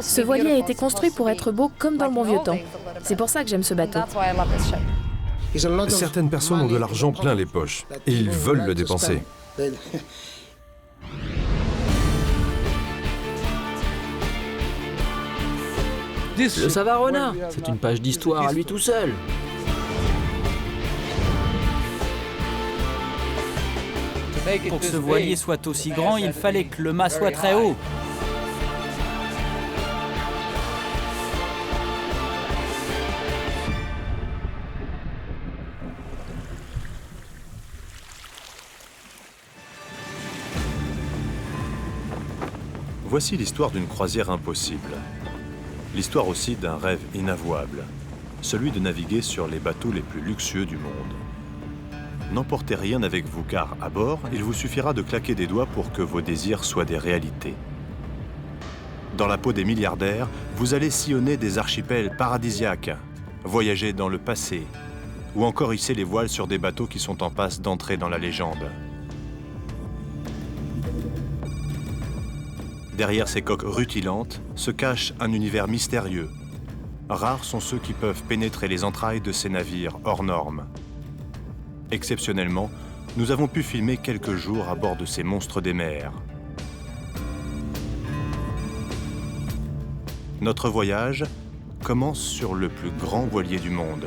Ce voilier a été construit pour être beau comme dans le bon vieux temps. C'est pour ça que j'aime ce bateau. Certaines personnes ont de l'argent plein les poches et ils veulent le dépenser. Le Savarona, c'est une page d'histoire à lui tout seul. Pour que ce voilier soit aussi grand, il fallait que le mât soit très haut. Voici l'histoire d'une croisière impossible. L'histoire aussi d'un rêve inavouable, celui de naviguer sur les bateaux les plus luxueux du monde. N'emportez rien avec vous car, à bord, il vous suffira de claquer des doigts pour que vos désirs soient des réalités. Dans la peau des milliardaires, vous allez sillonner des archipels paradisiaques, voyager dans le passé, ou encore hisser les voiles sur des bateaux qui sont en passe d'entrer dans la légende. Derrière ces coques rutilantes se cache un univers mystérieux. Rares sont ceux qui peuvent pénétrer les entrailles de ces navires hors normes. Exceptionnellement, nous avons pu filmer quelques jours à bord de ces monstres des mers. Notre voyage commence sur le plus grand voilier du monde.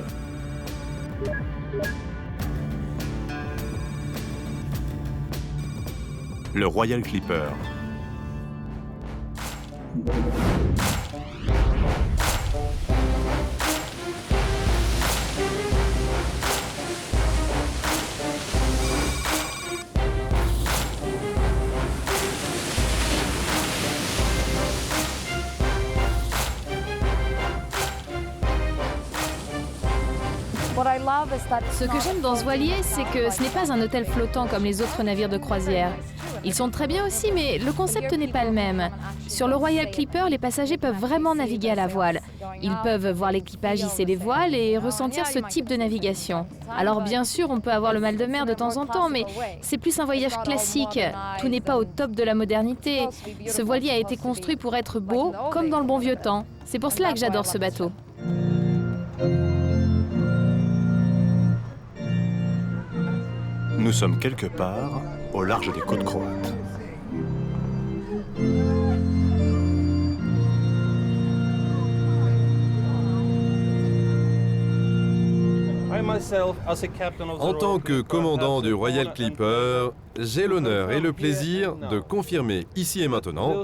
Le Royal Clipper. Ce que j'aime dans ce voilier, c'est que ce n'est pas un hôtel flottant comme les autres navires de croisière. Ils sont très bien aussi, mais le concept n'est pas le même. Sur le Royal Clipper, les passagers peuvent vraiment naviguer à la voile. Ils peuvent voir l'équipage hisser les voiles et ressentir ce type de navigation. Alors bien sûr, on peut avoir le mal de mer de temps en temps, mais c'est plus un voyage classique. Tout n'est pas au top de la modernité. Ce voilier a été construit pour être beau, comme dans le bon vieux temps. C'est pour cela que j'adore ce bateau. Nous sommes quelque part au large des côtes croates. En tant que commandant du Royal Clipper, j'ai l'honneur et le plaisir de confirmer ici et maintenant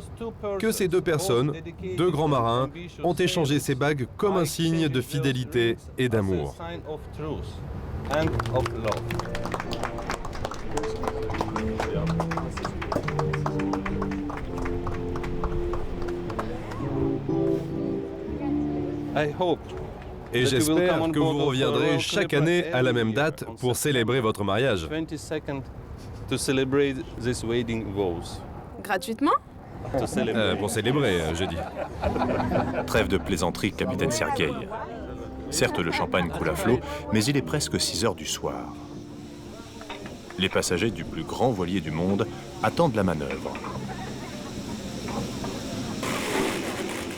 que ces deux personnes, deux grands marins, ont échangé ces bagues comme un signe de fidélité et d'amour. Et j'espère que vous reviendrez chaque année à la même date pour célébrer votre mariage. Gratuitement? Pour célébrer, je dis. Trêve de plaisanterie, capitaine Sergueï. Certes, le champagne coule à flot, mais il est presque 6 heures du soir. Les passagers du plus grand voilier du monde attendent la manœuvre.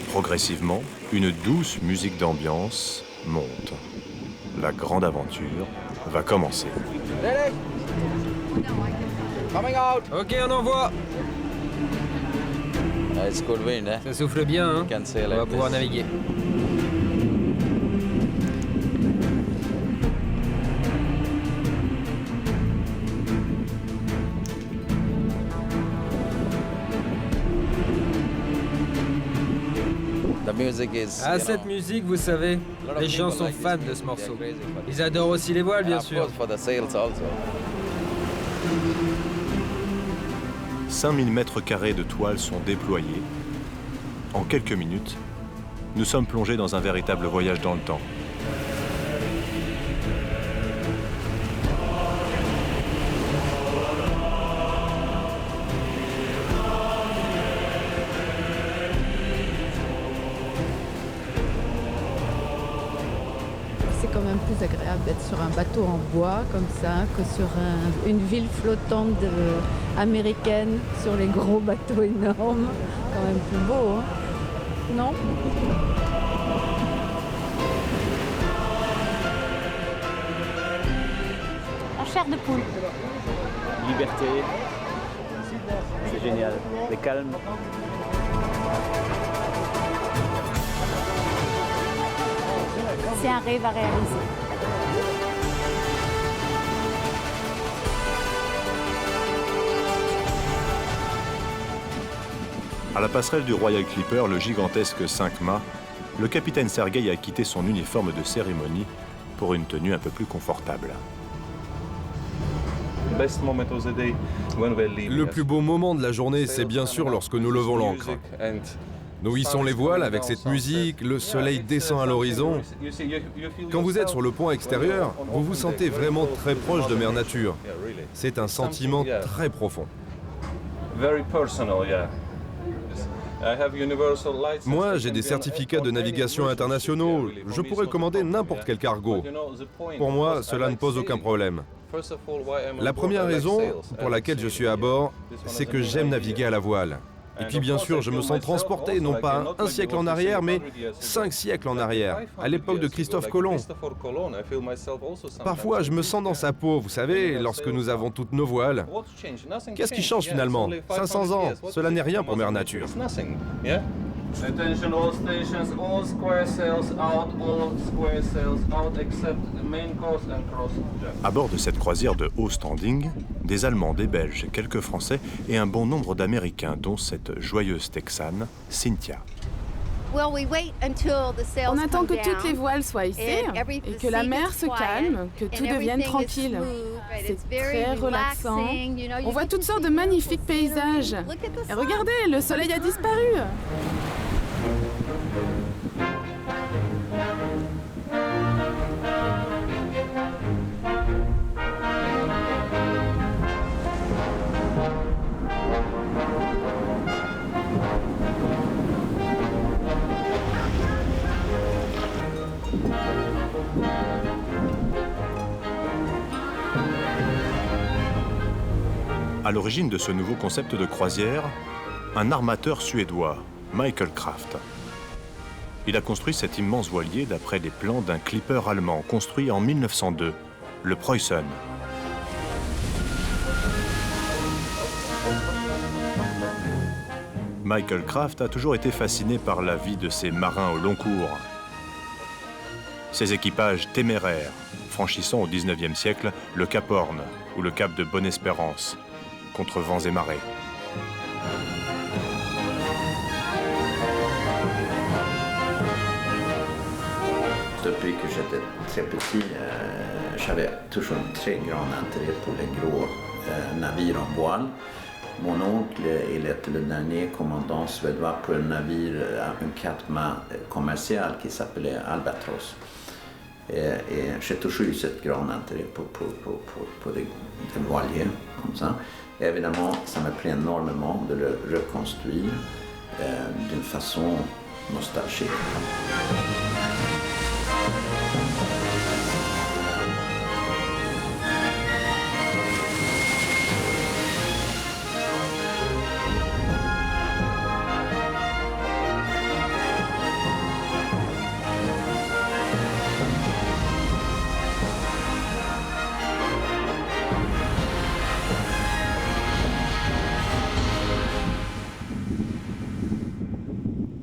Progressivement, une douce musique d'ambiance monte. La grande aventure va commencer. Ok, on envoie. Ça souffle bien, hein? On va pouvoir naviguer. Ah, cette musique, vous savez, les gens sont fans de ce morceau. Ils adorent aussi les voiles, bien sûr. 5000 mètres carrés de toile sont déployés. En quelques minutes, nous sommes plongés dans un véritable voyage dans le temps. C'est quand même plus agréable d'être sur un bateau en bois comme ça que sur une ville flottante américaine sur les gros bateaux énormes. Quand même plus beau, hein. Non? En chair de poule. Liberté, c'est génial. Le calme. C'est un rêve à réaliser. À la passerelle du Royal Clipper, le gigantesque 5 mâts, le capitaine Sergueï a quitté son uniforme de cérémonie pour une tenue un peu plus confortable. Le plus beau moment de la journée, c'est bien sûr lorsque nous levons l'ancre. Nous hissons les voiles avec cette musique, le soleil descend à l'horizon. Quand vous êtes sur le pont extérieur, vous vous sentez vraiment très proche de Mère Nature. C'est un sentiment très profond. Moi, j'ai des certificats de navigation internationaux. Je pourrais commander n'importe quel cargo. Pour moi, cela ne pose aucun problème. La première raison pour laquelle je suis à bord, c'est que j'aime naviguer à la voile. Et puis bien sûr, je me sens transporté, non pas un siècle en arrière, mais 5 siècles en arrière, à l'époque de Christophe Colomb. Parfois, je me sens dans sa peau, vous savez, lorsque nous avons toutes nos voiles. Qu'est-ce qui change finalement? 500 ans, cela n'est rien pour Mère Nature. Attention all stations, all square sails out, all square sails out except the main course and cross jack. À bord de cette croisière de haut standing, des Allemands, des Belges, quelques Français et un bon nombre d'Américains, dont cette joyeuse Texane, Cynthia. On attend que toutes les voiles soient hissées et que la mer se calme, que tout devienne tranquille. C'est très relaxant. On voit toutes sortes de magnifiques paysages. Et regardez, le soleil a disparu. À l'origine de ce nouveau concept de croisière, un armateur suédois, Michael Kraft. Il a construit cet immense voilier d'après les plans d'un clipper allemand construit en 1902, le Preußen. Michael Kraft a toujours été fasciné par la vie de ces marins au long cours. Ces équipages téméraires, franchissant au XIXe siècle le Cap Horn ou le Cap de Bonne-Espérance, contre vents et marées. Depuis que j'étais très petit, j'avais toujours un très grand intérêt pour les gros navires en voile. Mon oncle, il était le dernier commandant suédois pour un navire, un 4 mâts commercial qui s'appelait Albatros. Et j'ai toujours eu ce grand intérêt pour des voiliers comme ça. Et évidemment, ça m'a pris énormément de le reconstruire d'une façon nostalgique.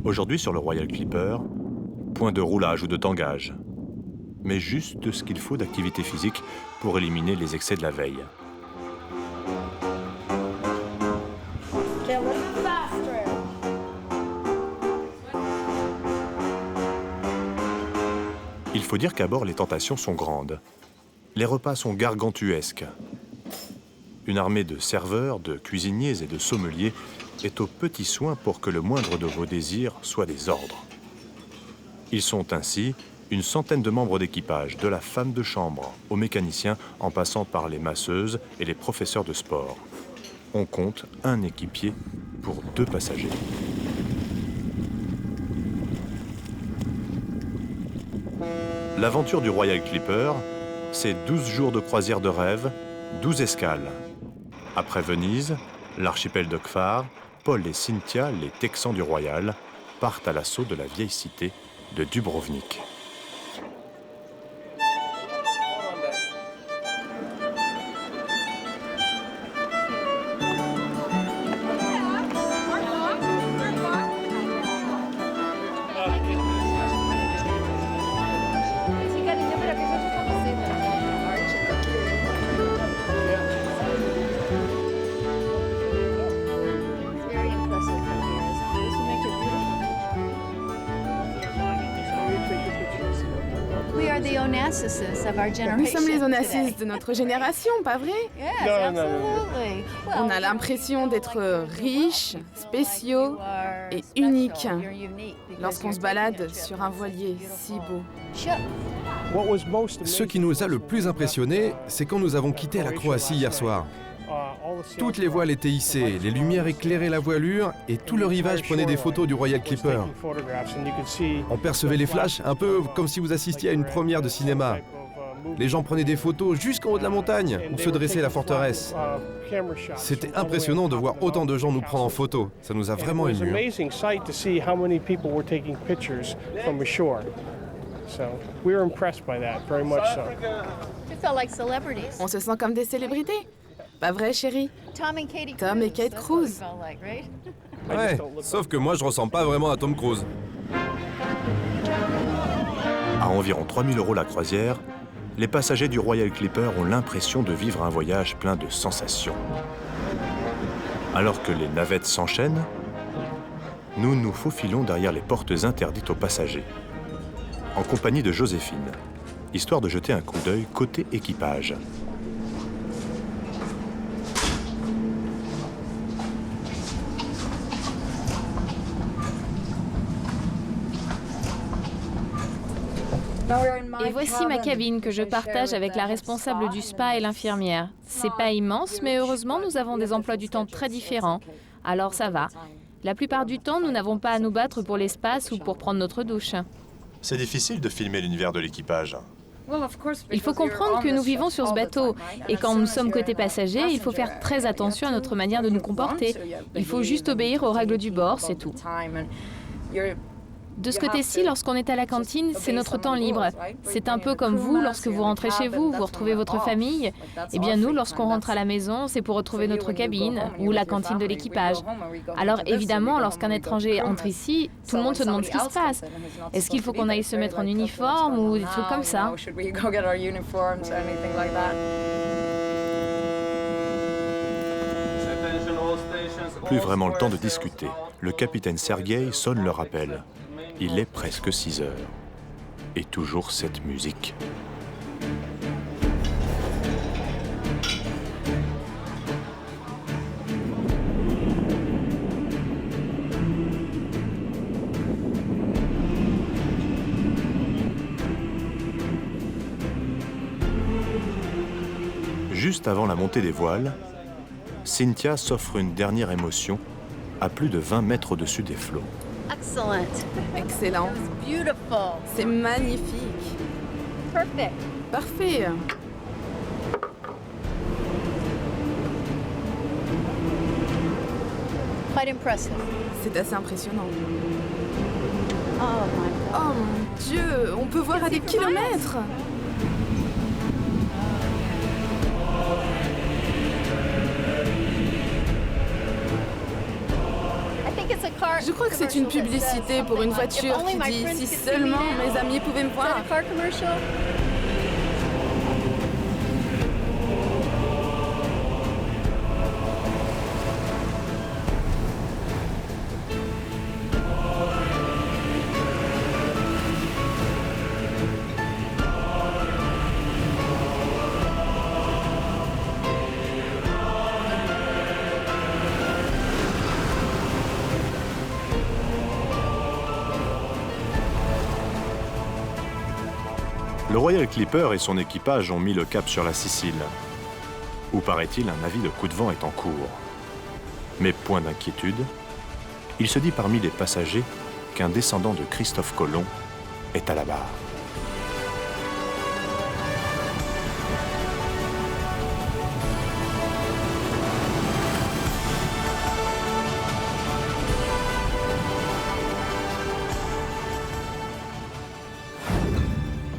Aujourd'hui sur le Royal Clipper, point de roulage ou de tangage, mais juste ce qu'il faut d'activité physique pour éliminer les excès de la veille. Il faut dire qu'à bord, les tentations sont grandes. Les repas sont gargantuesques. Une armée de serveurs, de cuisiniers et de sommeliers est aux petits soins pour que le moindre de vos désirs soit des ordres. Ils sont ainsi une centaine de membres d'équipage, de la femme de chambre aux mécaniciens, en passant par les masseuses et les professeurs de sport. On compte un équipier pour 2 passagers. L'aventure du Royal Clipper, c'est 12 jours de croisière de rêve, 12 escales. Après Venise, l'archipel de Kfar, Paul et Cynthia, les Texans du Royal, partent à l'assaut de la vieille cité de Dubrovnik. Nous sommes les Onassis de notre génération, pas vrai? On a l'impression d'être riches, spéciaux et uniques lorsqu'on se balade sur un voilier si beau. Ce qui nous a le plus impressionnés, c'est quand nous avons quitté la Croatie hier soir. Toutes les voiles étaient hissées, les lumières éclairaient la voilure et tout le rivage prenait des photos du Royal Clipper. On percevait les flashs, un peu comme si vous assistiez à une première de cinéma. Les gens prenaient des photos jusqu'en haut de la montagne où se dressait la forteresse. C'était impressionnant de voir autant de gens nous prendre en photo. Ça nous a vraiment émus. On se sent comme des célébrités. Pas vrai, chérie? Tom et Kate Cruz. Ouais, sauf que moi je ressemble pas vraiment à Tom Cruise. À environ 3 000 € la croisière, les passagers du Royal Clipper ont l'impression de vivre un voyage plein de sensations. Alors que les navettes s'enchaînent, nous nous faufilons derrière les portes interdites aux passagers, en compagnie de Joséphine, histoire de jeter un coup d'œil côté équipage. Et voici ma cabine que je partage avec la responsable du spa et l'infirmière. C'est pas immense, mais heureusement, nous avons des emplois du temps très différents. Alors ça va. La plupart du temps, nous n'avons pas à nous battre pour l'espace ou pour prendre notre douche. C'est difficile de filmer l'univers de l'équipage. Il faut comprendre que nous vivons sur ce bateau. Et quand nous sommes côté passagers, il faut faire très attention à notre manière de nous comporter. Il faut juste obéir aux règles du bord, c'est tout. De ce côté-ci, lorsqu'on est à la cantine, c'est notre temps libre. C'est un peu comme vous, lorsque vous rentrez chez vous, vous retrouvez votre famille. Eh bien nous, lorsqu'on rentre à la maison, c'est pour retrouver notre cabine ou la cantine de l'équipage. Alors évidemment, lorsqu'un étranger entre ici, tout le monde se demande ce qui se passe. Est-ce qu'il faut qu'on aille se mettre en uniforme ou des trucs comme ça? Plus vraiment le temps de discuter. Le capitaine Sergueï sonne le rappel. Il est presque 6 heures. Et toujours cette musique. Juste avant la montée des voiles, Cynthia s'offre une dernière émotion à plus de 20 mètres au-dessus des flots. Excellent. C'est magnifique. Parfait. C'est assez impressionnant. Oh mon Dieu, on peut voir à des kilomètres. Je crois que c'est une publicité pour une voiture qui dit « Si seulement mes amis pouvaient me voir ». Le Royal Clipper et son équipage ont mis le cap sur la Sicile, où paraît-il un avis de coup de vent est en cours. Mais point d'inquiétude, il se dit parmi les passagers qu'un descendant de Christophe Colomb est à la barre.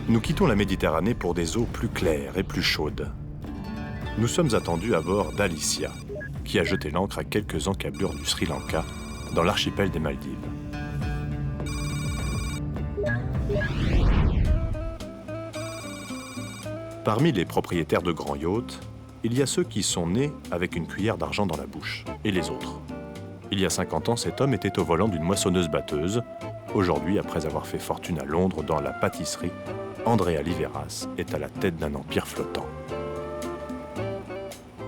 Nous quittons la Méditerranée pour des eaux plus claires et plus chaudes. Nous sommes attendus à bord d'Alicia, qui a jeté l'ancre à quelques encablures du Sri Lanka, dans l'archipel des Maldives. Parmi les propriétaires de grands yachts, il y a ceux qui sont nés avec une cuillère d'argent dans la bouche, et les autres. Il y a 50 ans, cet homme était au volant d'une moissonneuse-batteuse. Aujourd'hui, après avoir fait fortune à Londres dans la pâtisserie, Andrea Liveras est à la tête d'un empire flottant.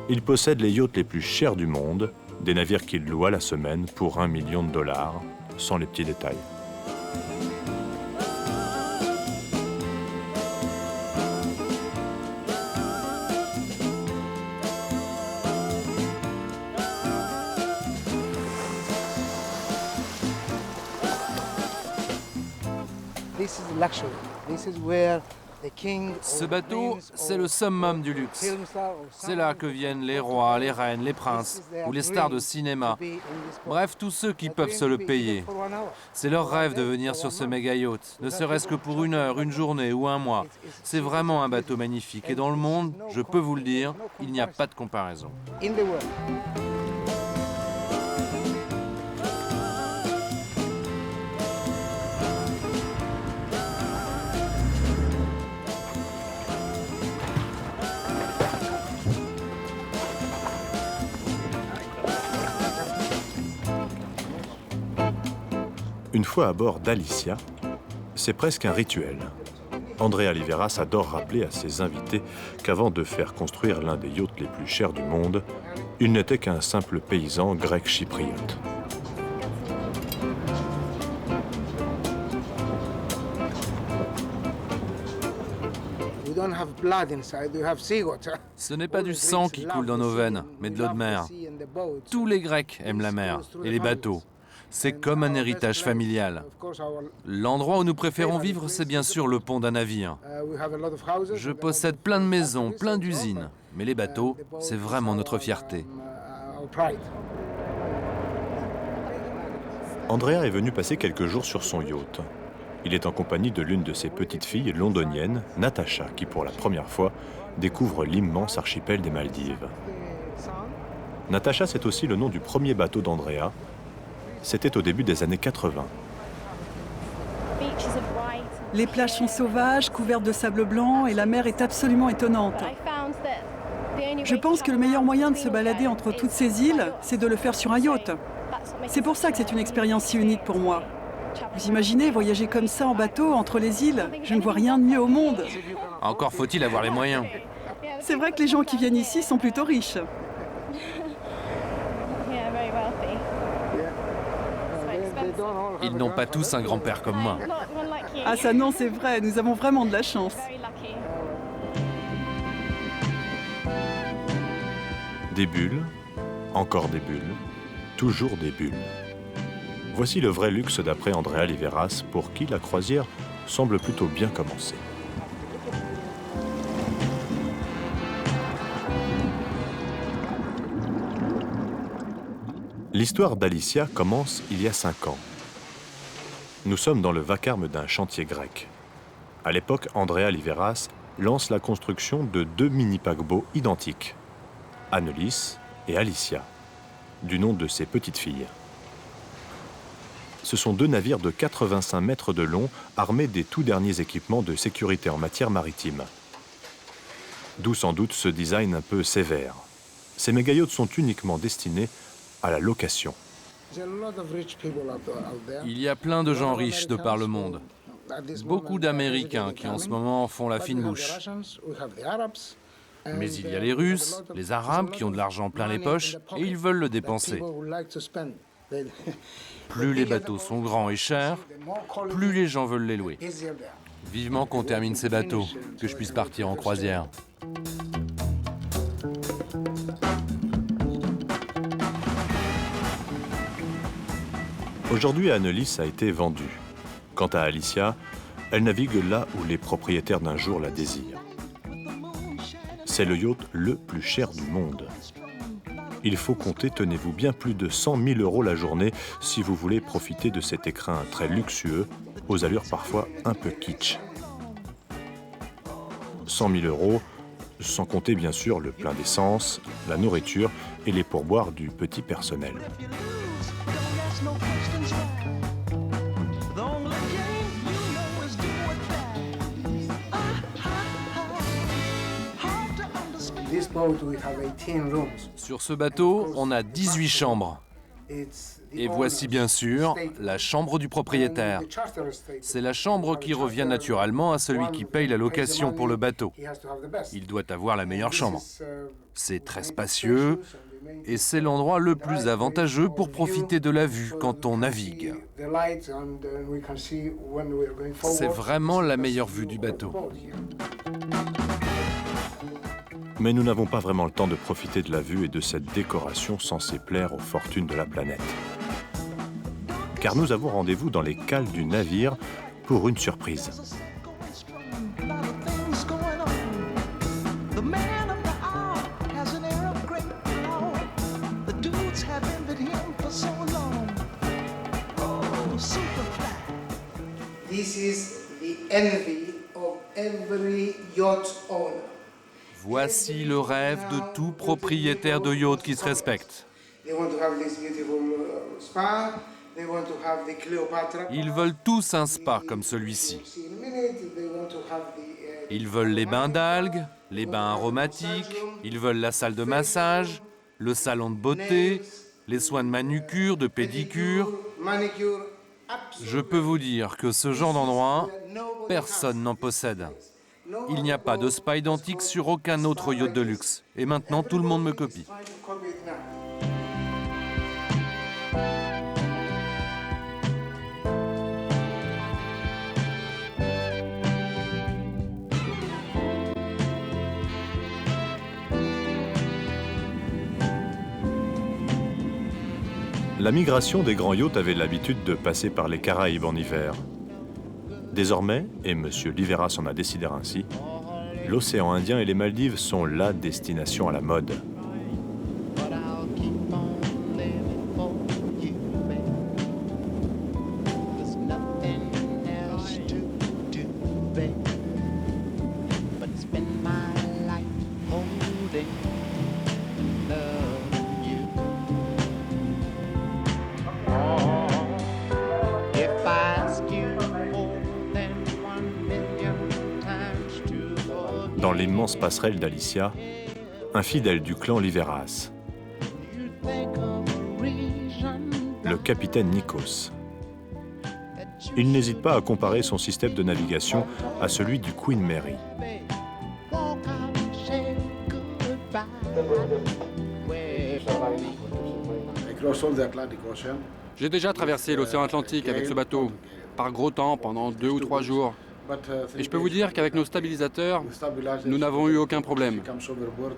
Il possède les yachts les plus chers du monde, des navires qu'il loue à la semaine pour $1 million, sans les petits détails. Ce bateau, c'est le summum du luxe. C'est là que viennent les rois, les reines, les princes ou les stars de cinéma. Bref, tous ceux qui peuvent se le payer. C'est leur rêve de venir sur ce méga yacht, ne serait-ce que pour 1 heure, une journée ou un mois. C'est vraiment un bateau magnifique et dans le monde, je peux vous le dire, il n'y a pas de comparaison. Une fois à bord d'Alicia, c'est presque un rituel. Andrea Liveras adore rappeler à ses invités qu'avant de faire construire l'un des yachts les plus chers du monde, il n'était qu'un simple paysan grec chypriote. Ce n'est pas du sang qui coule dans nos veines, mais de l'eau de mer. Tous les Grecs aiment la mer et les bateaux. C'est comme un héritage familial. L'endroit où nous préférons vivre, c'est bien sûr le pont d'un navire. Je possède plein de maisons, plein d'usines, mais les bateaux, c'est vraiment notre fierté. Andrea est venu passer quelques jours sur son yacht. Il est en compagnie de l'une de ses petites filles londoniennes, Natasha, qui pour la première fois découvre l'immense archipel des Maldives. Natasha, c'est aussi le nom du premier bateau d'Andrea. C'était au début des années 80. Les plages sont sauvages, couvertes de sable blanc et la mer est absolument étonnante. Je pense que le meilleur moyen de se balader entre toutes ces îles, c'est de le faire sur un yacht. C'est pour ça que c'est une expérience si unique pour moi. Vous imaginez voyager comme ça en bateau entre les îles? Je ne vois rien de mieux au monde. Encore faut-il avoir les moyens. C'est vrai que les gens qui viennent ici sont plutôt riches. Ils n'ont pas tous un grand-père comme moi. Ah ça non, c'est vrai, nous avons vraiment de la chance. Des bulles, encore des bulles, toujours des bulles. Voici le vrai luxe d'après Andrea Liveras, pour qui la croisière semble plutôt bien commencer. L'histoire d'Alicia commence il y a 5 ans. Nous sommes dans le vacarme d'un chantier grec. À l'époque, Andrea Liveras lance la construction de 2 mini-paquebots identiques, Annelies et Alicia, du nom de ses petites filles. Ce sont 2 navires de 85 mètres de long, armés des tout derniers équipements de sécurité en matière maritime. D'où sans doute ce design un peu sévère. Ces méga-yachts sont uniquement destinés à la location. Il y a plein de gens riches de par le monde. Beaucoup d'Américains qui en ce moment font la fine bouche. Mais il y a les Russes, les Arabes qui ont de l'argent plein les poches et ils veulent le dépenser. Plus les bateaux sont grands et chers, plus les gens veulent les louer. Vivement qu'on termine ces bateaux, que je puisse partir en croisière. Aujourd'hui, Annelies a été vendue. Quant à Alicia, elle navigue là où les propriétaires d'un jour la désirent. C'est le yacht le plus cher du monde. Il faut compter, tenez-vous bien, plus de 100 000 € la journée si vous voulez profiter de cet écrin très luxueux, aux allures parfois un peu kitsch. 100 000 €, sans compter bien sûr le plein d'essence, la nourriture et les pourboires du petit personnel. Sur ce bateau, on a 18 chambres. Et voici bien sûr la chambre du propriétaire. C'est la chambre qui revient naturellement à celui qui paye la location pour le bateau. Il doit avoir la meilleure chambre. C'est très spacieux et c'est l'endroit le plus avantageux pour profiter de la vue quand on navigue. C'est vraiment la meilleure vue du bateau. Mais nous n'avons pas vraiment le temps de profiter de la vue et de cette décoration censée plaire aux fortunes de la planète. Car nous avons rendez-vous dans les cales du navire pour une surprise. This is the envy of every yacht owner. Voici le rêve de tout propriétaire de yacht qui se respecte. Ils veulent tous un spa comme celui-ci. Ils veulent les bains d'algues, les bains aromatiques, ils veulent la salle de massage, le salon de beauté, les soins de manucure, de pédicure. Je peux vous dire que ce genre d'endroit, personne n'en possède. Il n'y a pas de spa identique sur aucun autre yacht de luxe. Et maintenant, tout le monde me copie. La migration des grands yachts avait l'habitude de passer par les Caraïbes en hiver. Désormais, et M. Liveras en a décidé ainsi, l'océan Indien et les Maldives sont la destination à la mode. Dans l'immense passerelle d'Alicia, un fidèle du clan Liveras, le capitaine Nikos. Il n'hésite pas à comparer son système de navigation à celui du Queen Mary. J'ai déjà traversé l'océan Atlantique avec ce bateau, par gros temps pendant 2 ou 3 jours. Et je peux vous dire qu'avec nos stabilisateurs, nous n'avons eu aucun problème.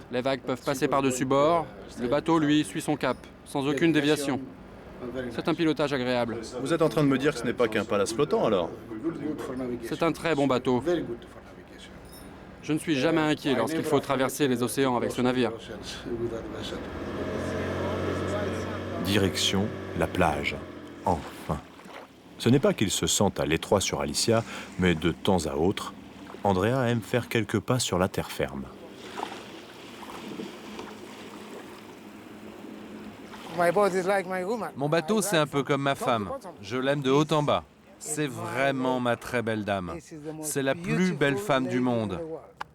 Les vagues peuvent passer par-dessus bord, le bateau, lui, suit son cap, sans aucune déviation. C'est un pilotage agréable. Vous êtes en train de me dire que ce n'est pas qu'un palace flottant, alors? C'est un très bon bateau. Je ne suis jamais inquiet lorsqu'il faut traverser les océans avec ce navire. Direction la plage. Enfin. Ce n'est pas qu'il se sente à l'étroit sur Alicia, mais de temps à autre, Andrea aime faire quelques pas sur la terre ferme. Mon bateau, c'est un peu comme ma femme. Je l'aime de haut en bas. C'est vraiment ma très belle dame. C'est la plus belle femme du monde,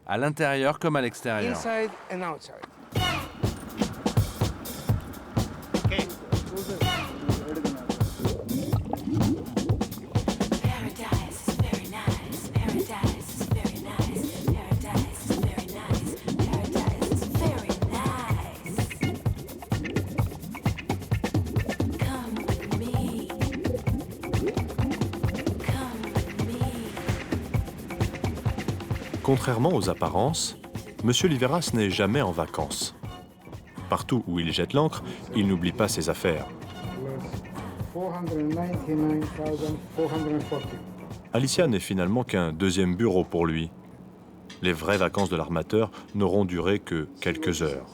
à l'intérieur comme à l'extérieur. Contrairement aux apparences, M. Liveras n'est jamais en vacances. Partout où il jette l'ancre, il n'oublie pas ses affaires. Alicia n'est finalement qu'un deuxième bureau pour lui. Les vraies vacances de l'armateur n'auront duré que quelques heures.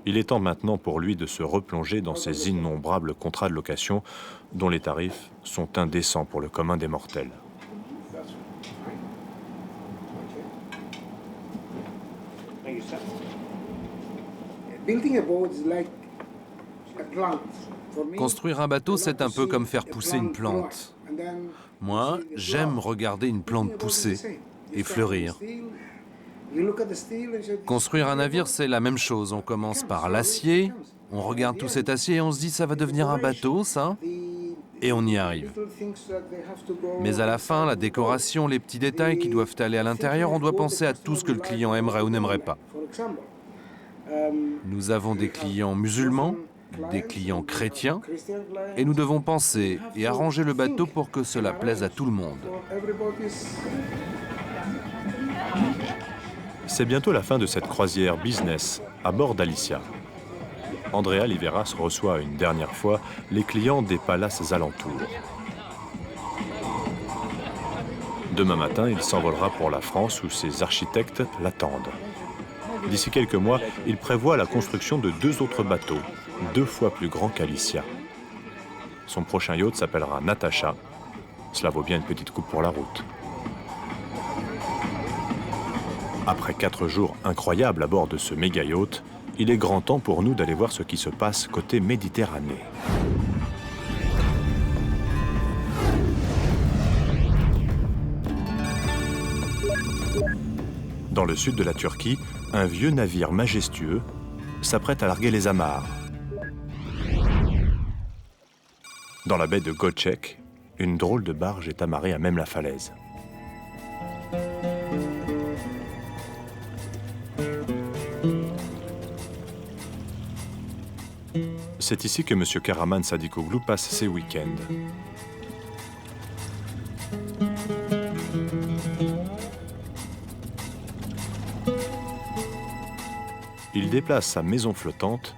Il est temps maintenant pour lui de se replonger dans ces innombrables contrats de location dont les tarifs sont indécents pour le commun des mortels. Construire un bateau, c'est un peu comme faire pousser une plante. Moi, j'aime regarder une plante pousser et fleurir. Construire un navire, c'est la même chose. On commence par l'acier, on regarde tout cet acier et on se dit ça va devenir un bateau, ça, et on y arrive. Mais à la fin, la décoration, les petits détails qui doivent aller à l'intérieur, on doit penser à tout ce que le client aimerait ou n'aimerait pas. Nous avons des clients musulmans, des clients chrétiens, et nous devons penser et arranger le bateau pour que cela plaise à tout le monde. C'est bientôt la fin de cette croisière business à bord d'Alicia. Andrea Liveras reçoit une dernière fois les clients des palaces alentours. Demain matin, il s'envolera pour la France où ses architectes l'attendent. D'ici quelques mois, il prévoit la construction de 2 autres bateaux, 2 fois plus grands qu'Alicia. Son prochain yacht s'appellera Natasha. Cela vaut bien une petite coupe pour la route. Après 4 jours incroyables à bord de ce méga yacht, il est grand temps pour nous d'aller voir ce qui se passe côté Méditerranée. Dans le sud de la Turquie, un vieux navire majestueux s'apprête à larguer les amarres. Dans la baie de Göcek, une drôle de barge est amarrée à même la falaise. C'est ici que M. Karaman Sadikoğlu passe ses week-ends. Il déplace sa maison flottante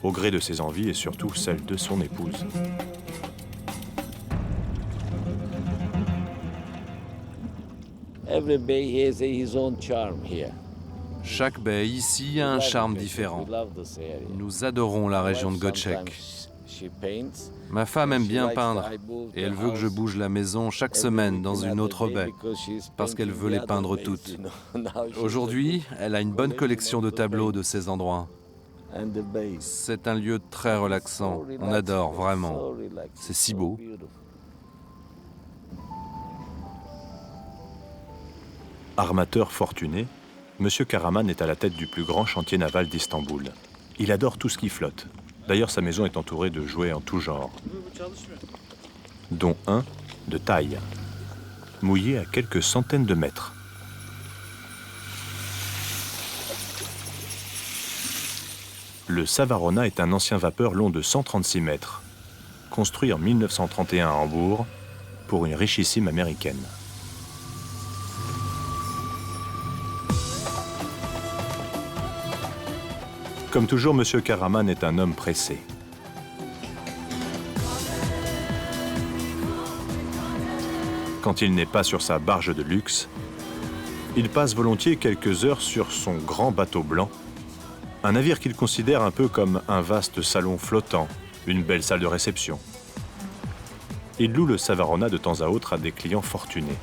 au gré de ses envies et surtout celle de son épouse. Chaque baie ici a un charme différent. Nous adorons la région de Göcek. Ma femme aime bien peindre et elle veut que je bouge la maison chaque semaine dans une autre baie parce qu'elle veut les peindre toutes. Aujourd'hui, elle a une bonne collection de tableaux de ces endroits. C'est un lieu très relaxant. On adore vraiment. C'est si beau. Armateur fortuné, M. Karaman est à la tête du plus grand chantier naval d'Istanbul. Il adore tout ce qui flotte. D'ailleurs, sa maison est entourée de jouets en tout genre, dont un de taille, mouillé à quelques centaines de mètres. Le Savarona est un ancien vapeur long de 136 mètres, construit en 1931 à Hambourg pour une richissime américaine. Comme toujours, M. Karaman est un homme pressé. Quand il n'est pas sur sa barge de luxe, il passe volontiers quelques heures sur son grand bateau blanc, un navire qu'il considère un peu comme un vaste salon flottant, une belle salle de réception. Il loue le Savarona de temps à autre à des clients fortunés.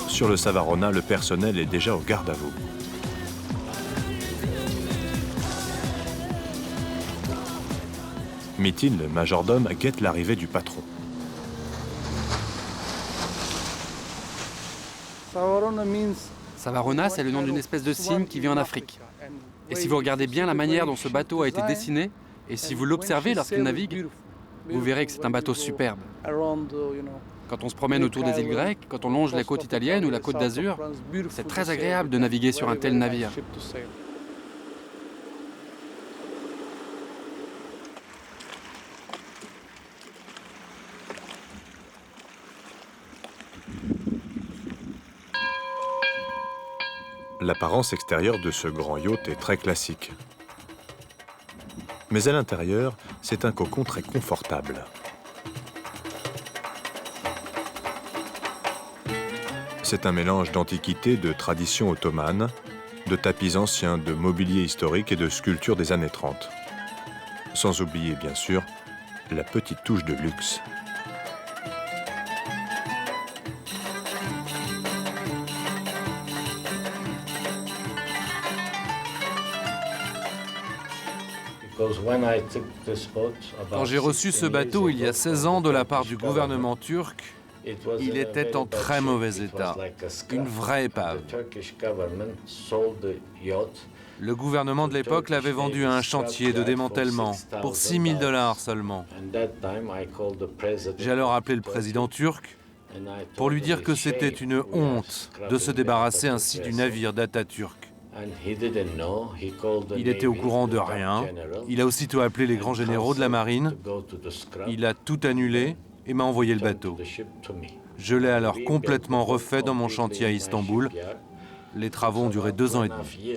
Sur le Savarona, le personnel est déjà au garde à vous. Mitin, le majordome, guette l'arrivée du patron. Savarona, c'est le nom d'une espèce de cygne qui vit en Afrique. Et si vous regardez bien la manière dont ce bateau a été dessiné, et si vous l'observez lorsqu'il navigue, vous verrez que c'est un bateau superbe. Quand on se promène autour des îles grecques, quand on longe la côte italienne ou la côte d'Azur, c'est très agréable de naviguer sur un tel navire. L'apparence extérieure de ce grand yacht est très classique. Mais à l'intérieur, c'est un cocon très confortable. C'est un mélange d'antiquité, de traditions ottomanes, de tapis anciens, de mobilier historique et de sculptures des années 30. Sans oublier, bien sûr, la petite touche de luxe. Quand j'ai reçu ce bateau il y a 16 ans de la part du gouvernement turc, il était en très mauvais état, une vraie épave. Le gouvernement de l'époque l'avait vendu à un chantier de démantèlement pour $6 000 seulement. J'ai alors appelé le président turc pour lui dire que c'était une honte de se débarrasser ainsi du navire d'Atatürk. Il était au courant de rien. Il a aussitôt appelé les grands généraux de la marine. Il a tout annulé et m'a envoyé le bateau. Je l'ai alors complètement refait dans mon chantier à Istanbul. Les travaux ont duré 2 ans et demi.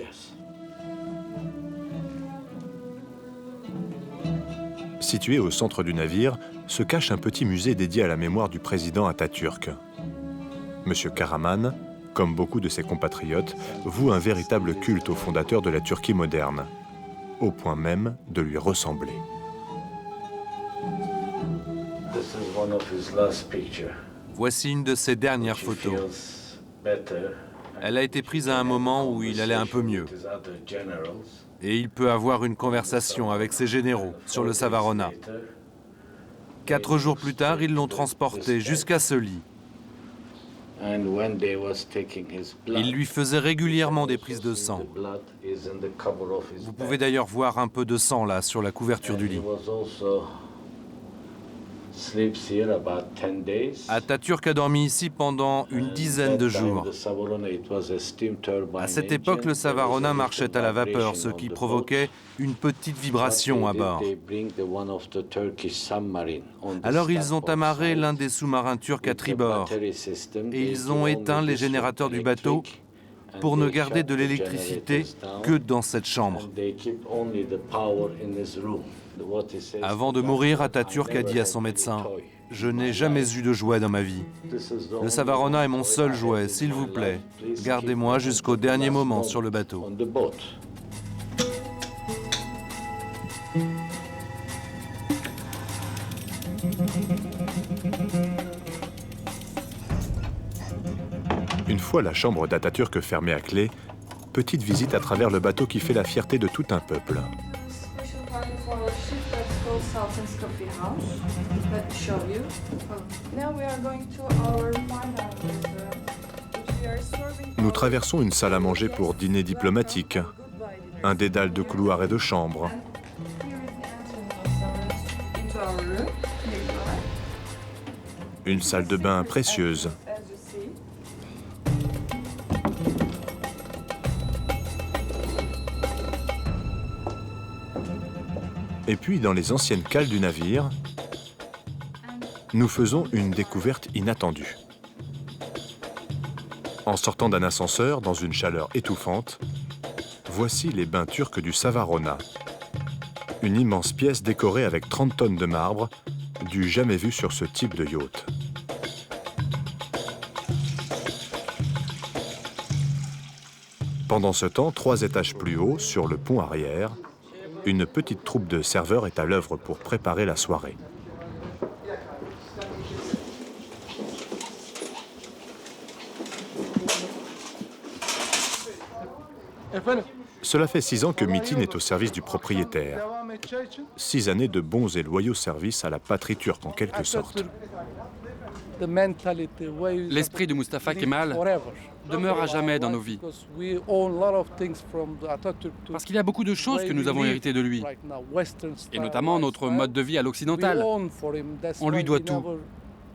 Situé au centre du navire, se cache un petit musée dédié à la mémoire du président Atatürk. Monsieur Karaman, comme beaucoup de ses compatriotes, voue un véritable culte au fondateur de la Turquie moderne, au point même de lui ressembler. Voici une de ses dernières photos. Elle a été prise à un moment où il allait un peu mieux. Et il peut avoir une conversation avec ses généraux sur le Savarona. 4 jours plus tard, ils l'ont transporté jusqu'à ce lit. Il lui faisait régulièrement des prises de sang. Vous pouvez d'ailleurs voir un peu de sang là sur la couverture du lit. Atatürk a dormi ici pendant une dizaine de jours. À cette époque, le Savarona marchait à la vapeur, ce qui provoquait une petite vibration à bord. Alors ils ont amarré l'un des sous-marins turcs à tribord et ils ont éteint les générateurs du bateau pour ne garder de l'électricité que dans cette chambre. Avant de mourir, Atatürk a dit à son médecin « Je n'ai jamais eu de jouet dans ma vie. Le Savarona est mon seul jouet, s'il vous plaît. Gardez-moi jusqu'au dernier moment sur le bateau. » Une fois la chambre d'Atatürk fermée à clé, petite visite à travers le bateau qui fait la fierté de tout un peuple. Nous traversons une salle à manger pour dîner diplomatique, un dédale de couloirs et de chambres. Une salle de bain précieuse. Et puis, dans les anciennes cales du navire, nous faisons une découverte inattendue. En sortant d'un ascenseur, dans une chaleur étouffante, voici les bains turcs du Savarona. Une immense pièce décorée avec 30 tonnes de marbre, du jamais vu sur ce type de yacht. Pendant ce temps, 3 étages plus haut, sur le pont arrière, une petite troupe de serveurs est à l'œuvre pour préparer la soirée. Cela fait 6 ans que Metin est au service du propriétaire. 6 années de bons et loyaux services à la patrie turque, en quelque sorte. L'esprit de Mustafa Kemal demeure à jamais dans nos vies. Parce qu'il y a beaucoup de choses que nous avons héritées de lui, et notamment notre mode de vie à l'occidental. On lui doit tout.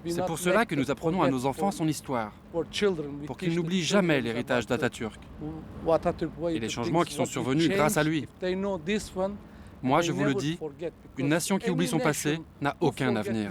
C'est pour cela que nous apprenons à nos enfants son histoire, pour qu'ils n'oublient jamais l'héritage d'Atatürk et les changements qui sont survenus grâce à lui. Moi, je vous le dis, une nation qui oublie son passé n'a aucun avenir.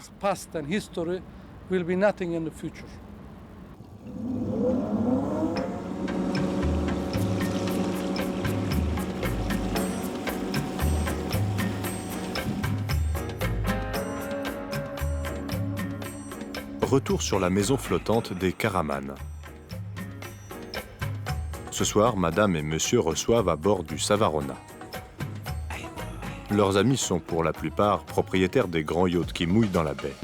Retour sur la maison flottante des Karaman. Ce soir, madame et monsieur reçoivent à bord du Savarona. Leurs amis sont pour la plupart propriétaires des grands yachts qui mouillent dans la baie.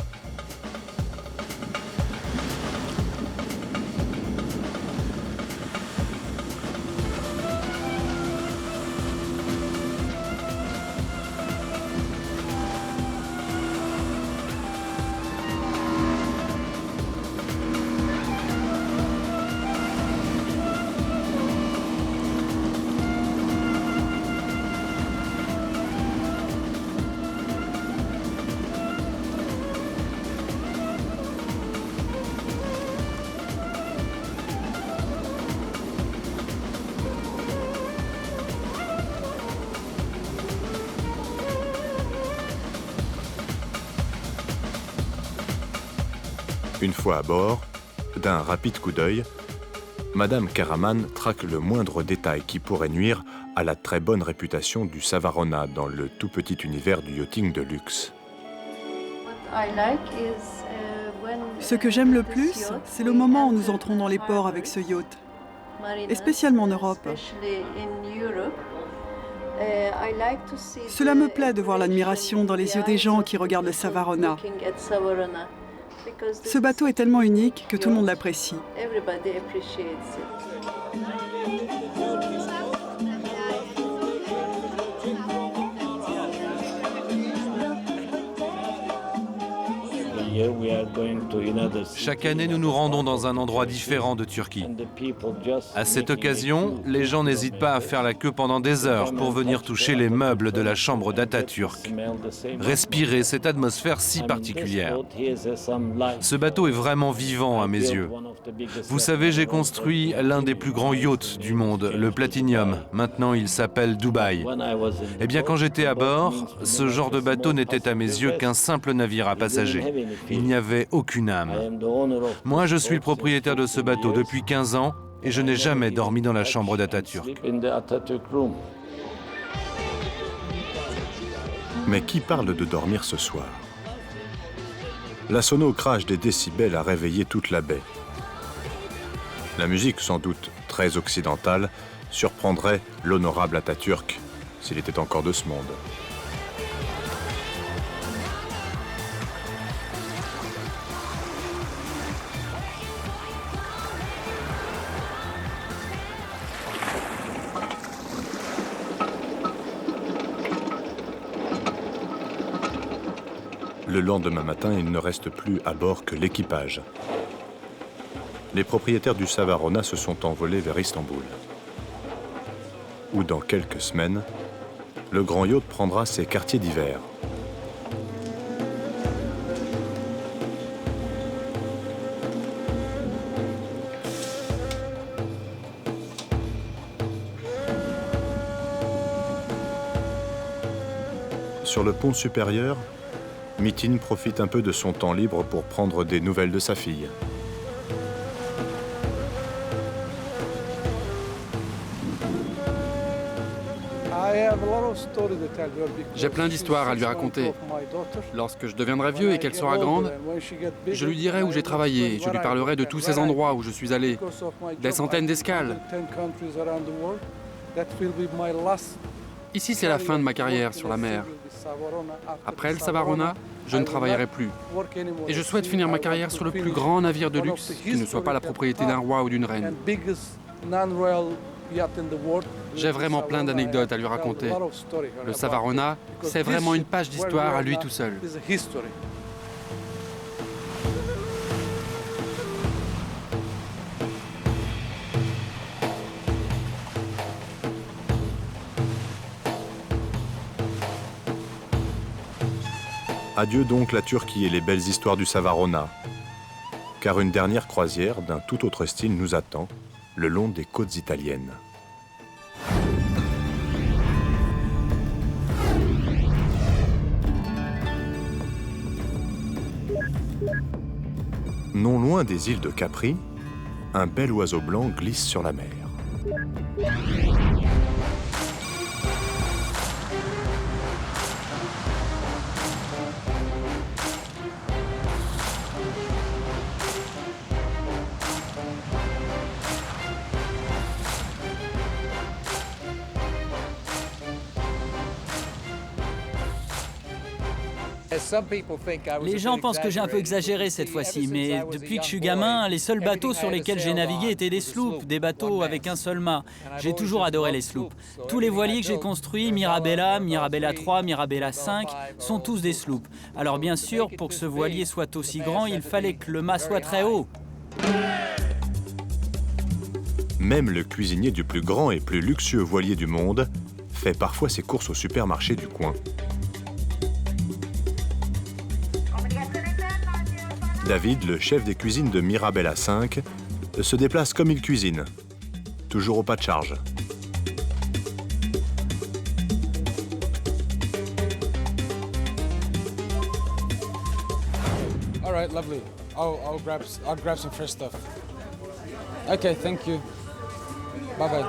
Une fois à bord, d'un rapide coup d'œil, Madame Karaman traque le moindre détail qui pourrait nuire à la très bonne réputation du Savarona dans le tout petit univers du yachting de luxe. Ce que j'aime le plus, c'est le moment où nous entrons dans les ports avec ce yacht, et spécialement en Europe. Cela me plaît de voir l'admiration dans les yeux des gens qui regardent le Savarona. Ce bateau est tellement unique que tout le monde l'apprécie. Chaque année, nous nous rendons dans un endroit différent de Turquie. À cette occasion, les gens n'hésitent pas à faire la queue pendant des heures pour venir toucher les meubles de la chambre d'Atatürk. Respirer cette atmosphère si particulière. Ce bateau est vraiment vivant à mes yeux. Vous savez, j'ai construit l'un des plus grands yachts du monde, le Platinum. Maintenant, il s'appelle Dubaï. Eh bien, quand j'étais à bord, ce genre de bateau n'était à mes yeux qu'un simple navire à passagers. Il n'y avait aucune âme. Moi, je suis le propriétaire de ce bateau depuis 15 ans et je n'ai jamais dormi dans la chambre d'Atatürk. Mais qui parle de dormir ce soir? La sono crash des décibels a réveillé toute la baie. La musique, sans doute très occidentale, surprendrait l'honorable Atatürk s'il était encore de ce monde. Le lendemain matin, il ne reste plus à bord que l'équipage. Les propriétaires du Savarona se sont envolés vers Istanbul, où dans quelques semaines, le grand yacht prendra ses quartiers d'hiver. Sur le pont supérieur, Metin profite un peu de son temps libre pour prendre des nouvelles de sa fille. J'ai plein d'histoires à lui raconter. Lorsque je deviendrai vieux et qu'elle sera grande, je lui dirai où j'ai travaillé, je lui parlerai de tous ces endroits où je suis allé, des centaines d'escales. Ici, c'est la fin de ma carrière sur la mer. Après le Savarona, je ne travaillerai plus. Et je souhaite finir ma carrière sur le plus grand navire de luxe qui ne soit pas la propriété d'un roi ou d'une reine. J'ai vraiment plein d'anecdotes à lui raconter. Le Savarona, c'est vraiment une page d'histoire à lui tout seul. Adieu donc la Turquie et les belles histoires du Savarona, car une dernière croisière d'un tout autre style nous attend, le long des côtes italiennes. Non loin des îles de Capri, un bel oiseau blanc glisse sur la mer. Les gens pensent que j'ai un peu exagéré cette fois-ci, mais depuis que je suis gamin, les seuls bateaux sur lesquels j'ai navigué étaient des sloops, des bateaux avec un seul mât. J'ai toujours adoré les sloops. Tous les voiliers que j'ai construits, Mirabella, Mirabella 3, Mirabella 5, sont tous des sloops. Alors bien sûr, pour que ce voilier soit aussi grand, il fallait que le mât soit très haut. Même le cuisinier du plus grand et plus luxueux voilier du monde fait parfois ses courses au supermarché du coin. David, le chef des cuisines de Mirabella 5, se déplace comme il cuisine, toujours au pas de charge. All right, lovely. I'll grab some fresh stuff. Okay, thank you. Bye bye.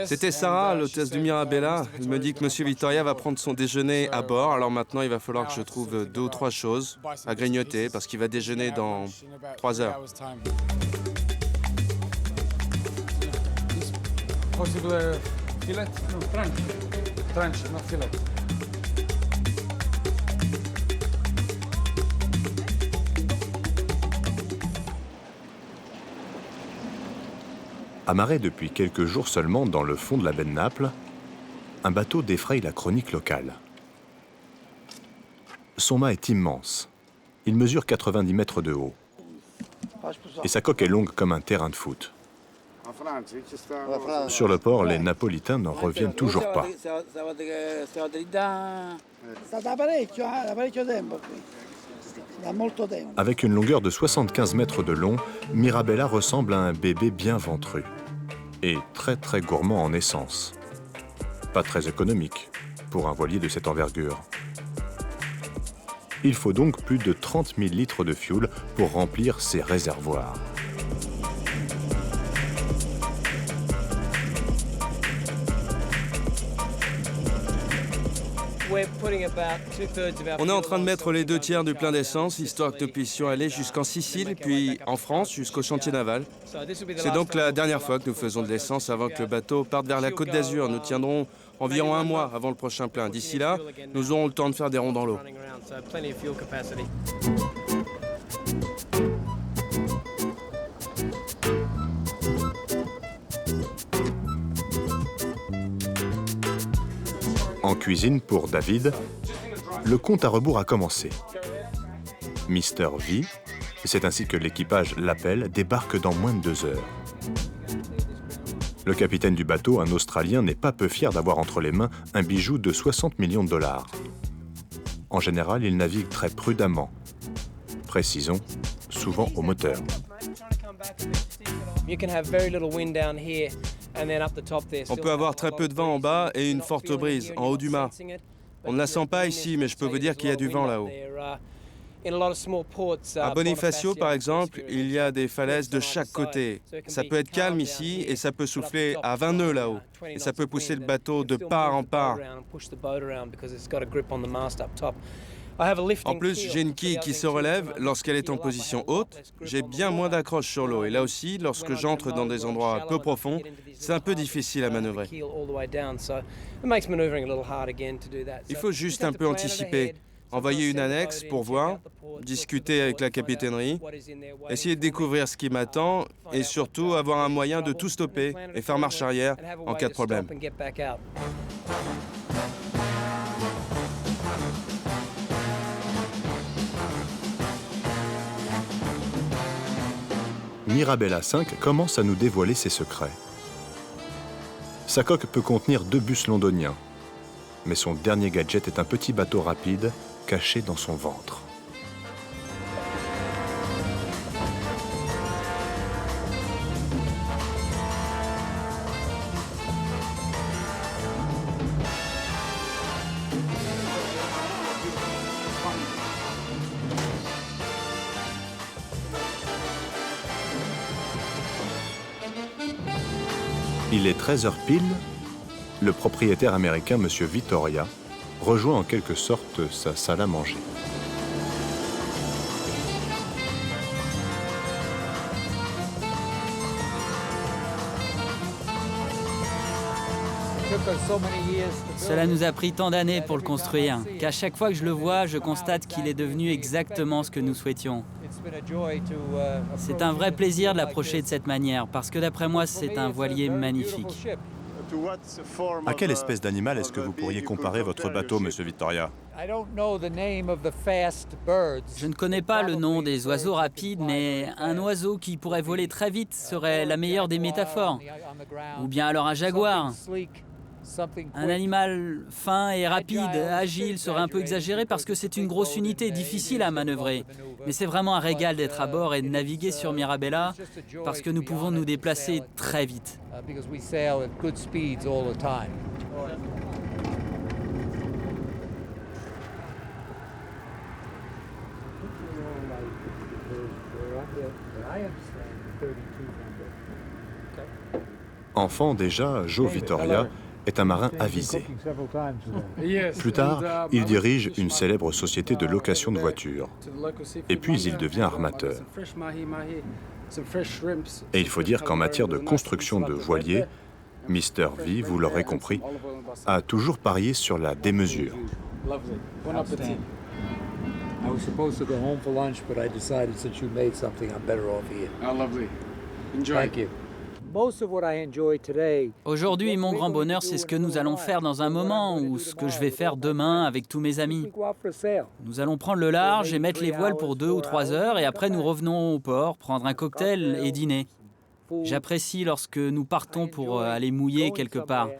C'était Sarah, l'hôtesse du Mirabella. Elle me dit que Monsieur Vittoria va prendre son déjeuner à bord. Alors maintenant, il va falloir que je trouve 2 ou 3 choses à grignoter parce qu'il va déjeuner dans 3 heures. Possible filet? No, tranche. Tranche, not filet. Amarré depuis quelques jours seulement dans le fond de la baie de Naples, un bateau défraye la chronique locale. Son mât est immense. Il mesure 90 mètres de haut. Et sa coque est longue comme un terrain de foot. Sur le port, les Napolitains n'en reviennent toujours pas. Avec une longueur de 75 mètres de long, Mirabella ressemble à un bébé bien ventru et très gourmand en essence. Pas très économique pour un voilier de cette envergure. Il faut donc plus de 30 000 litres de fioul pour remplir ses réservoirs. On est en train de mettre les 2 tiers du plein d'essence, histoire que nous puissions aller jusqu'en Sicile, puis en France, jusqu'au chantier naval. C'est donc la dernière fois que nous faisons de l'essence avant que le bateau parte vers la Côte d'Azur. Nous tiendrons environ 1 mois avant le prochain plein. D'ici là, nous aurons le temps de faire des ronds dans l'eau. En cuisine, pour David, le compte à rebours a commencé. Mr. V, c'est ainsi que l'équipage l'appelle, débarque dans moins de 2 heures. Le capitaine du bateau, un Australien, n'est pas peu fier d'avoir entre les mains un bijou de 60 millions de dollars. En général, il navigue très prudemment. Précisons, souvent au moteur. On peut avoir très peu de vent en bas et une forte brise en haut du mât. On ne la sent pas ici, mais je peux vous dire qu'il y a du vent là-haut. À Bonifacio, par exemple, il y a des falaises de chaque côté. Ça peut être calme ici et ça peut souffler à 20 nœuds là-haut. Et ça peut pousser le bateau de part en part. En plus, j'ai une quille qui se relève lorsqu'elle est en position haute. J'ai bien moins d'accroche sur l'eau. Et là aussi, lorsque j'entre dans des endroits peu profonds, c'est un peu difficile à manœuvrer. Il faut juste un peu anticiper. Envoyer une annexe pour voir, discuter avec la capitainerie, essayer de découvrir ce qui m'attend et surtout avoir un moyen de tout stopper et faire marche arrière en cas de problème. Mirabella 5 commence à nous dévoiler ses secrets. Sa coque peut contenir 2 bus londoniens, mais son dernier gadget est un petit bateau rapide caché dans son ventre. Il est 13h pile, le propriétaire américain, M. Vittoria, rejoint en quelque sorte sa salle à manger. Cela nous a pris tant d'années pour le construire, qu'à chaque fois que je le vois, je constate qu'il est devenu exactement ce que nous souhaitions. C'est un vrai plaisir de l'approcher de cette manière, parce que d'après moi, c'est un voilier magnifique. À quelle espèce d'animal est-ce que vous pourriez comparer votre bateau, Monsieur Vittoria? Je ne connais pas le nom des oiseaux rapides, mais un oiseau qui pourrait voler très vite serait la meilleure des métaphores. Ou bien alors un jaguar. Un animal fin et rapide, agile, serait un peu exagéré parce que c'est une grosse unité, difficile à manœuvrer. Mais c'est vraiment un régal d'être à bord et de naviguer sur Mirabella parce que nous pouvons nous déplacer très vite. Enfant déjà, Joe Vittoria est un marin avisé. Plus tard, il dirige une célèbre société de location de voitures. Et puis il devient armateur. Et il faut dire qu'en matière de construction de voiliers, Mr. V, vous l'aurez compris, a toujours parié sur la démesure. Aujourd'hui, mon grand bonheur, c'est ce que nous allons faire dans un moment ou ce que je vais faire demain avec tous mes amis. Nous allons prendre le large et mettre les voiles pour 2 ou 3 heures et après nous revenons au port, prendre un cocktail et dîner. J'apprécie lorsque nous partons pour aller mouiller quelque part.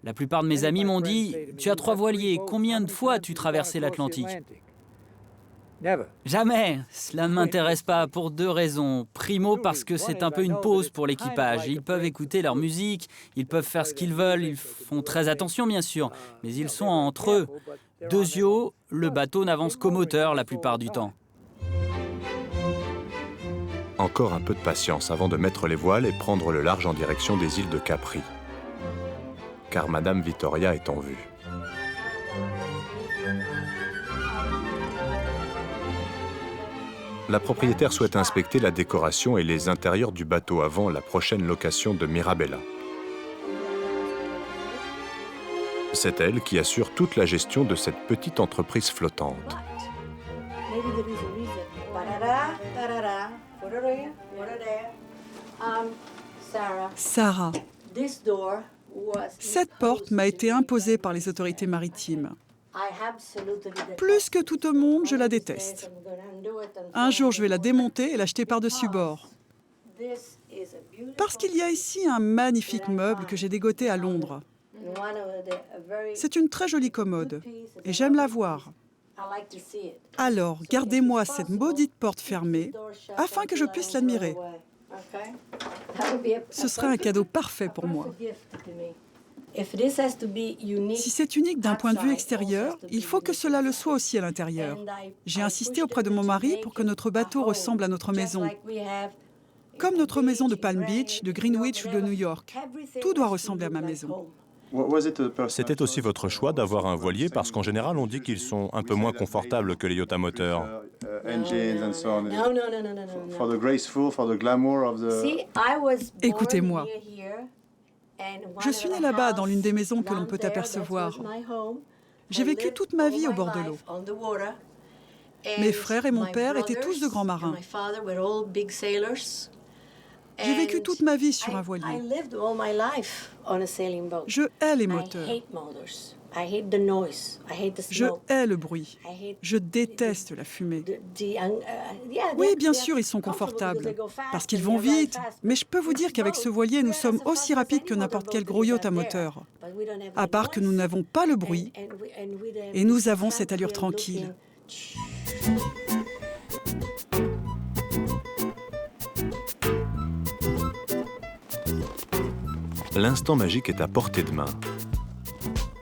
La plupart de mes amis m'ont dit « Tu as 3 voiliers, combien de fois as-tu traversé l'Atlantique ?» Jamais. Cela ne m'intéresse pas pour 2 raisons. Primo, parce que c'est un peu une pause pour l'équipage. Ils peuvent écouter leur musique, ils peuvent faire ce qu'ils veulent, ils font très attention bien sûr, mais ils sont entre eux. Deuxio, le bateau n'avance qu'au moteur la plupart du temps. Encore un peu de patience avant de mettre les voiles et prendre le large en direction des îles de Capri. Car Madame Vittoria est en vue. La propriétaire souhaite inspecter la décoration et les intérieurs du bateau avant la prochaine location de Mirabella. C'est elle qui assure toute la gestion de cette petite entreprise flottante. Sarah, cette porte m'a été imposée par les autorités maritimes. Plus que tout au monde, je la déteste. Un jour, je vais la démonter et l'acheter par-dessus bord. Parce qu'il y a ici un magnifique meuble que j'ai dégoté à Londres. C'est une très jolie commode et j'aime la voir. Alors, gardez-moi cette maudite porte fermée afin que je puisse l'admirer. Ce serait un cadeau parfait pour moi. Si c'est unique d'un point de vue extérieur, il faut que cela le soit aussi à l'intérieur. J'ai insisté auprès de mon mari pour que notre bateau ressemble à notre maison. Comme notre maison de Palm Beach, de Greenwich ou de New York. Tout doit ressembler à ma maison. C'était aussi votre choix d'avoir un voilier parce qu'en général, on dit qu'ils sont un peu moins confortables que les yachts à moteur. Écoutez-moi. Je suis née là-bas, dans l'une des maisons que l'on peut apercevoir. J'ai vécu toute ma vie au bord de l'eau. Mes frères et mon père étaient tous de grands marins. J'ai vécu toute ma vie sur un voilier. Je hais les moteurs. Je hais le bruit. Je déteste la fumée. Oui, bien sûr, ils sont confortables, parce qu'ils vont vite. Mais je peux vous dire qu'avec ce voilier, nous sommes aussi rapides que n'importe quel gros yacht à moteur. À part que nous n'avons pas le bruit, et nous avons cette allure tranquille. L'instant magique est à portée de main.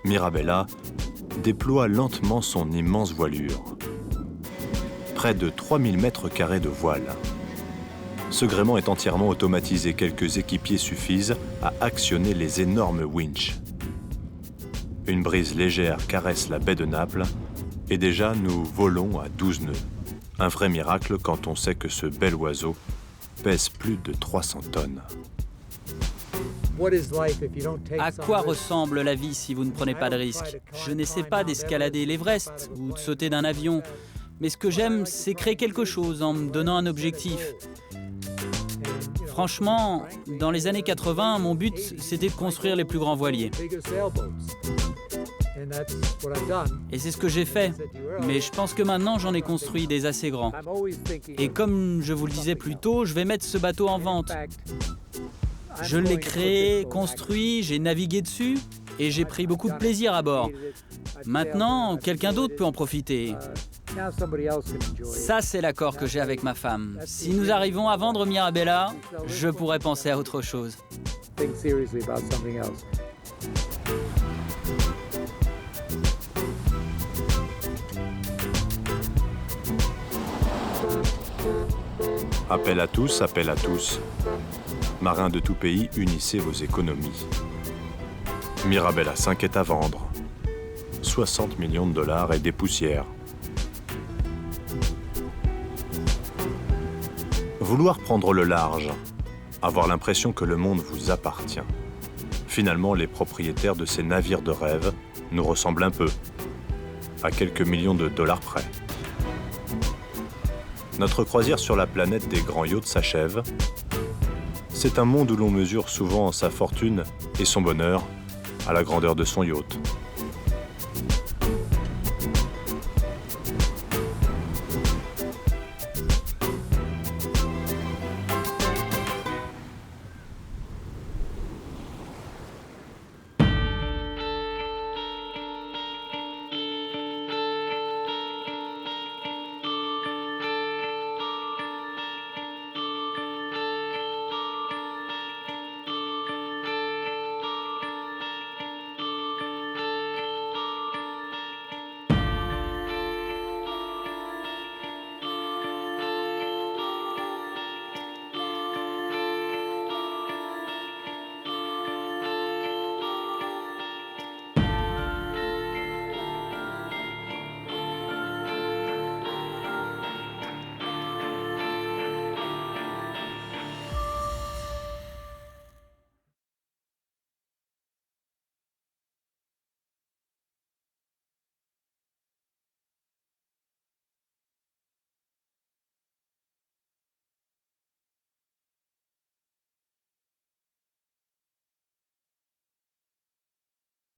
Mirabella déploie lentement son immense voilure. Près de 3000 mètres carrés de voile. Ce gréement est entièrement automatisé. Quelques équipiers suffisent à actionner les énormes winches. Une brise légère caresse la baie de Naples et déjà nous volons à 12 nœuds. Un vrai miracle quand on sait que ce bel oiseau pèse plus de 300 tonnes. À quoi ressemble la vie si vous ne prenez pas de risques? Je n'essaie pas d'escalader l'Everest ou de sauter d'un avion, mais ce que j'aime, c'est créer quelque chose en me donnant un objectif. Franchement, dans les années 80, mon but, c'était de construire les plus grands voiliers. Et c'est ce que j'ai fait, mais je pense que maintenant j'en ai construit des assez grands. Et comme je vous le disais plus tôt, je vais mettre ce bateau en vente. Je l'ai créé, construit, j'ai navigué dessus et j'ai pris beaucoup de plaisir à bord. Maintenant, quelqu'un d'autre peut en profiter. Ça, c'est l'accord que j'ai avec ma femme. Si nous arrivons à vendre Mirabella, je pourrais penser à autre chose. Appel à tous, appel à tous. Marins de tout pays, unissez vos économies. Mirabella 5 est à vendre. 60 millions de dollars et des poussières. Vouloir prendre le large, avoir l'impression que le monde vous appartient. Finalement, les propriétaires de ces navires de rêve nous ressemblent un peu, à quelques millions de dollars près. Notre croisière sur la planète des grands yachts s'achève. C'est un monde où l'on mesure souvent sa fortune et son bonheur à la grandeur de son yacht.